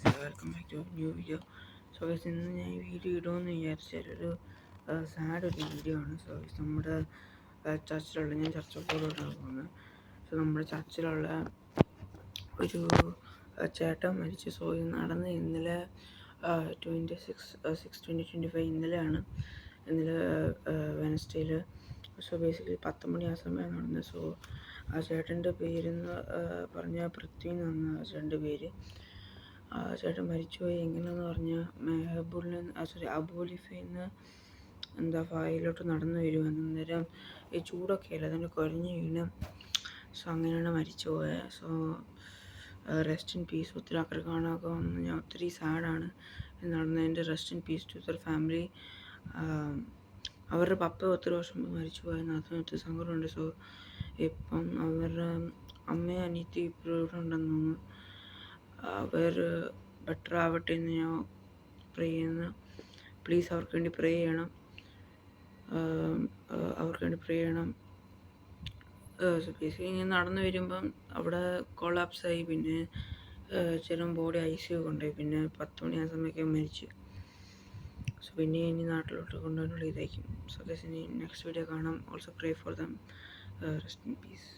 Guys, welcome back to new video. So guys, ഇന്ന് ഞാൻ ഈ വീഡിയോ ഇടുമെന്ന് വിചാരിച്ചൊരു സാഡ് ഒരു വീഡിയോ ആണ്. സോ ഗൈസ്, നമ്മുടെ ചർച്ചിലുള്ള ഞാൻ ചർച്ചിലോട്ടാണ് പോകുന്നത്. സോ നമ്മുടെ ചർച്ചിലുള്ള ഒരു ചേട്ടൻ മരിച്ചു. സോ ഇത് നടന്ന് ഇന്നലെ 2025 ഇന്നലെയാണ്. ഇന്നലെ വെനസ്ഡേയിൽ. സോ ബേസിക്കലി 10 മണി ആ സമയം നടന്നത്. സോ ആ ചേട്ടൻ്റെ പേരെന്ന് പറഞ്ഞാൽ പൃഥ്വി എന്നാണ് ആ ചേട്ടൻ്റെ പേര്. ആ ചേട്ടൻ മരിച്ചുപോയി. എങ്ങനെയെന്ന് പറഞ്ഞാൽ അബുലിഫയിൽ എന്താ ഫായിലോട്ട് നടന്നു വരുവാണ്. അന്നേരം ഈ ചൂടൊക്കെ അല്ല, അതിൻ്റെ കുഴഞ്ഞ് വീണ്. സോ അങ്ങനെയാണ് മരിച്ചു പോയത്. So rest in peace. ഒത്തിരി ആൾക്കാർ കാണാനൊക്കെ വന്ന്. ഞാൻ ഒത്തിരി സാഡാണ് നടന്നതിൻ്റെ. Rest in peace to their family. അവരുടെ പപ്പ ഒത്തിരി വർഷം മരിച്ചു പോയെന്ന്, അതിന് ഒത്തിരി സങ്കടമുണ്ട്. സോ ഇപ്പം അവരുടെ അമ്മയും അനിയത്തി ഇപ്പോഴും ഇവിടെ ഉണ്ടെന്ന് തോന്നുന്നു. അവർ ബെറ്റർ ആവട്ടെ എന്ന് ഞാൻ പ്രേ ചെയ്യുന്നു. പ്ലീസ് അവർക്ക് വേണ്ടി പ്രേ ചെയ്യണം. ബേസിക്കലി ഇങ്ങനെ നടന്നു വരുമ്പം അവിടെ കൊളാപ്സായി. പിന്നെ ചില ബോഡി ICU കൊണ്ടുപോയി. പിന്നെ 10 മണി ആ സമയമൊക്കെ മരിച്ചു. സോ പിന്നെ ഇനി നാട്ടിലോട്ട് കൊണ്ടുപോകാനുള്ള ഇതായിരിക്കും. സോ ഗൈസ്, ഇനി നെക്സ്റ്റ് വീഡിയോ കാണാം. Also pray for them. Rest in piece.